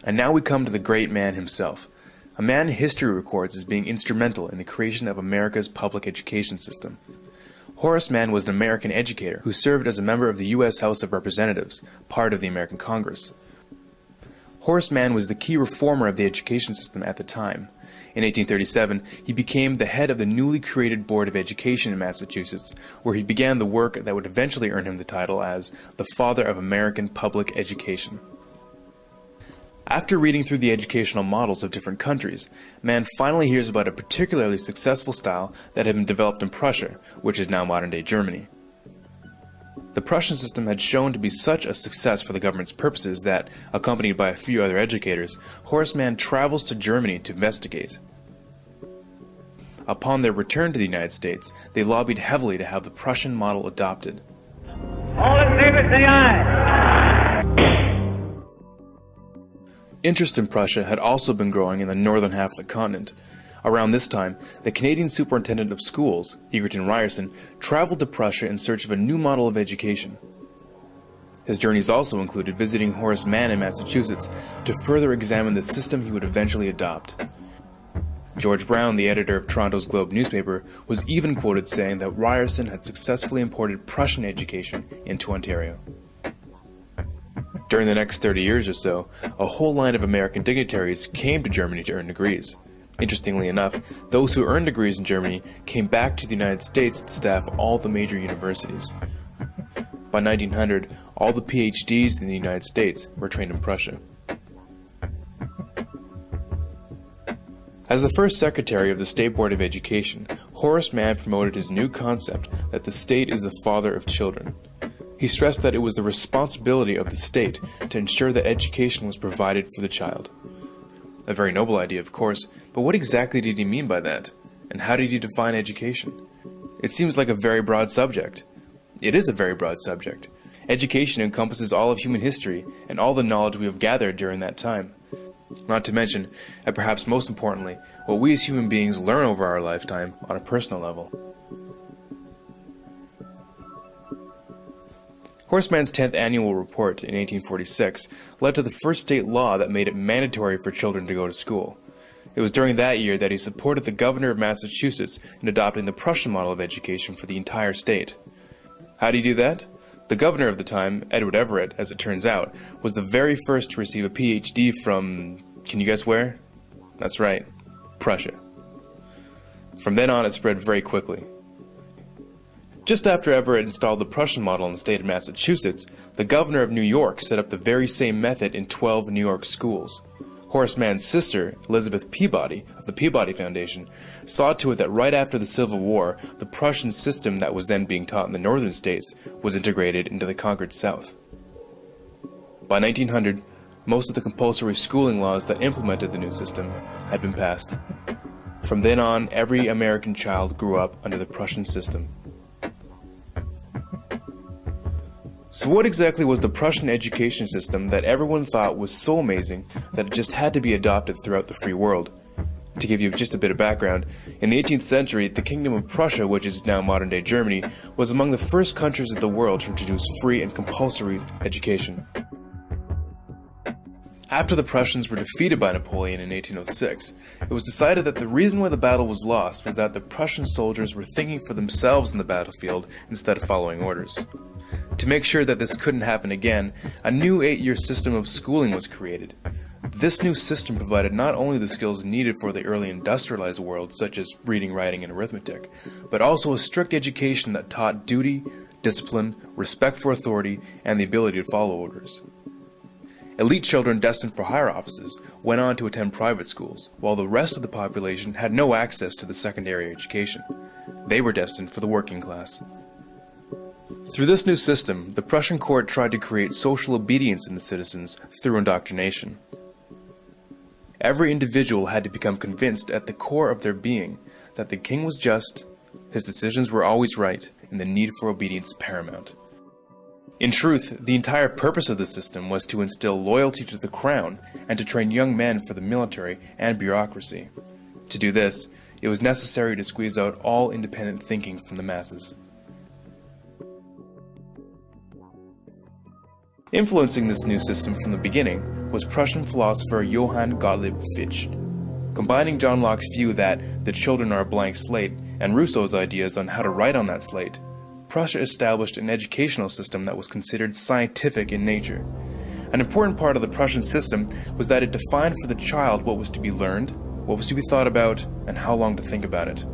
And now we come to the great Mann himself, a man history records as being instrumental in the creation of America's public education system. Horace Mann was an American educator who served as a member of the U.S. House of Representatives, part of the American Congress. Horace Mann was the key reformer of the education system at the time. In 1837, he became the head of the newly created Board of Education in Massachusetts, where he began the work that would eventually earn him the title as the Father of American Public Education. After reading through the educational models of different countries, Mann finally hears about a particularly successful style that had been developed in Prussia, which is now modern-day Germany. The Prussian system had shown to be such a success for the government's purposes that, accompanied by a few other educators, Horace Mann travels to Germany to investigate. Upon their return to the United States, they lobbied heavily to have the Prussian model adopted. All in favor, say aye. Interest in Prussia had also been growing in the northern half of the continent. Around this time, the Canadian Superintendent of Schools, Egerton Ryerson, traveled to Prussia in search of a new model of education. His journeys also included visiting Horace Mann in Massachusetts to further examine the system he would eventually adopt. George Brown, the editor of Toronto's Globe newspaper, was even quoted saying that Ryerson had successfully imported Prussian education into Ontario. During the next 30 years or so, a whole line of American dignitaries came to Germany to earn degrees. Interestingly enough, those who earned degrees in Germany came back to the United States to staff all the major universities. By 1900, all the PhDs in the United States were trained in Prussia. As the first secretary of the State Board of Education, Horace Mann promoted his new concept that the state is the father of children. He stressed that it was the responsibility of the state to ensure that education was provided for the child. A very noble idea, of course, but what exactly did he mean by that? And how did he define education? It seems like a very broad subject. It is a very broad subject. Education encompasses all of human history and all the knowledge we have gathered during that time. Not to mention, and perhaps most importantly, what we as human beings learn over our lifetime on a personal level. Horace Mann's 10th annual report in 1846 led to the first state law that made it mandatory for children to go to school. It was during that year that he supported the governor of Massachusetts in adopting the Prussian model of education for the entire state. How did he do that? The governor of the time, Edward Everett, as it turns out, was the very first to receive a PhD from, can you guess where? That's right, Prussia. From then on, it spread very quickly. Just after Everett installed the Prussian model in the state of Massachusetts, the governor of New York set up the very same method in 12 New York schools. Horace Mann's sister, Elizabeth Peabody, of the Peabody Foundation, saw to it that right after the Civil War, the Prussian system that was then being taught in the northern states was integrated into the conquered South. By 1900, most of the compulsory schooling laws that implemented the new system had been passed. From then on, every American child grew up under the Prussian system. So what exactly was the Prussian education system that everyone thought was so amazing that it just had to be adopted throughout the free world? To give you just a bit of background, in the 18th century, the Kingdom of Prussia, which is now modern-day Germany, was among the first countries of the world to introduce free and compulsory education. After the Prussians were defeated by Napoleon in 1806, it was decided that the reason why the battle was lost was that the Prussian soldiers were thinking for themselves in the battlefield instead of following orders. To make sure that this couldn't happen again, a new 8-year system of schooling was created. This new system provided not only the skills needed for the early industrialized world, such as reading, writing, and arithmetic, but also a strict education that taught duty, discipline, respect for authority, and the ability to follow orders. Elite children destined for higher offices went on to attend private schools, while the rest of the population had no access to the secondary education. They were destined for the working class. Through this new system, the Prussian court tried to create social obedience in the citizens through indoctrination. Every individual had to become convinced at the core of their being that the king was just, his decisions were always right, and the need for obedience paramount. In truth, the entire purpose of the system was to instill loyalty to the crown and to train young men for the military and bureaucracy. To do this, it was necessary to squeeze out all independent thinking from the masses. Influencing this new system from the beginning was Prussian philosopher Johann Gottlieb Fichte. Combining John Locke's view that the children are a blank slate and Rousseau's ideas on how to write on that slate, Prussia established an educational system that was considered scientific in nature. An important part of the Prussian system was that it defined for the child what was to be learned, what was to be thought about, and how long to think about it.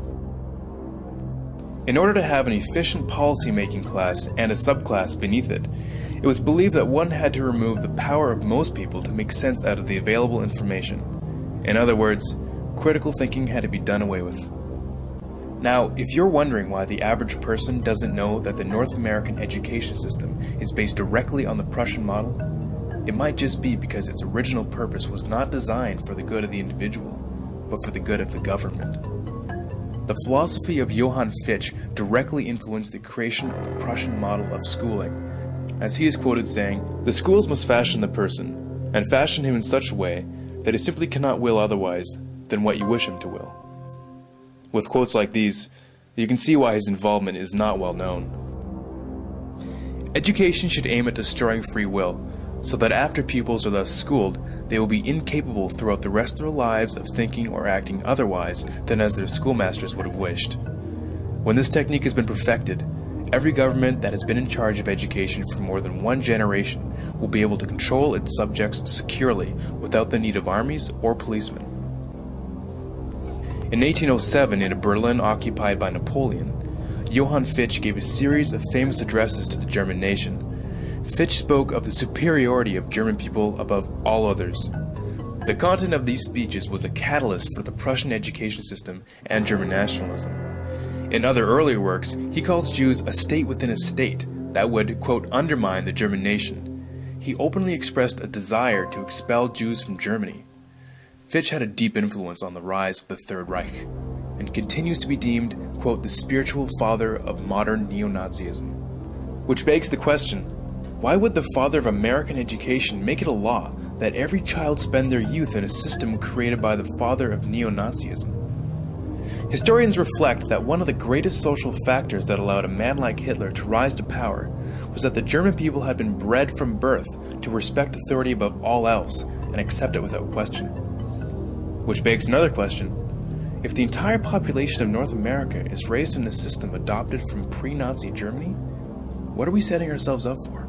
In order to have an efficient policy-making class and a subclass beneath it, it was believed that one had to remove the power of most people to make sense out of the available information. In other words, critical thinking had to be done away with. Now, if you're wondering why the average person doesn't know that the North American education system is based directly on the Prussian model, it might just be because its original purpose was not designed for the good of the individual, but for the good of the government. The philosophy of Johann Fichte directly influenced the creation of the Prussian model of schooling, as he is quoted saying, "The schools must fashion the person, and fashion him in such a way that he simply cannot will otherwise than what you wish him to will." With quotes like these, you can see why his involvement is not well known. Education should aim at destroying free will, so that after pupils are thus schooled, they will be incapable throughout the rest of their lives of thinking or acting otherwise than as their schoolmasters would have wished. When this technique has been perfected, every government that has been in charge of education for more than one generation will be able to control its subjects securely without the need of armies or policemen. In 1807, in a Berlin occupied by Napoleon, Johann Fichte gave a series of famous addresses to the German nation. Fichte spoke of the superiority of German people above all others. The content of these speeches was a catalyst for the Prussian education system and German nationalism. In other earlier works, he calls Jews a state within a state that would, quote, undermine the German nation. He openly expressed a desire to expel Jews from Germany. Fichte had a deep influence on the rise of the Third Reich, and continues to be deemed, quote, the spiritual father of modern neo-Nazism. Which begs the question, why would the father of American education make it a law that every child spend their youth in a system created by the father of neo-Nazism? Historians reflect that one of the greatest social factors that allowed a man like Hitler to rise to power was that the German people had been bred from birth to respect authority above all else and accept it without question. Which begs another question. If the entire population of North America is raised in a system adopted from pre-Nazi Germany, what are we setting ourselves up for?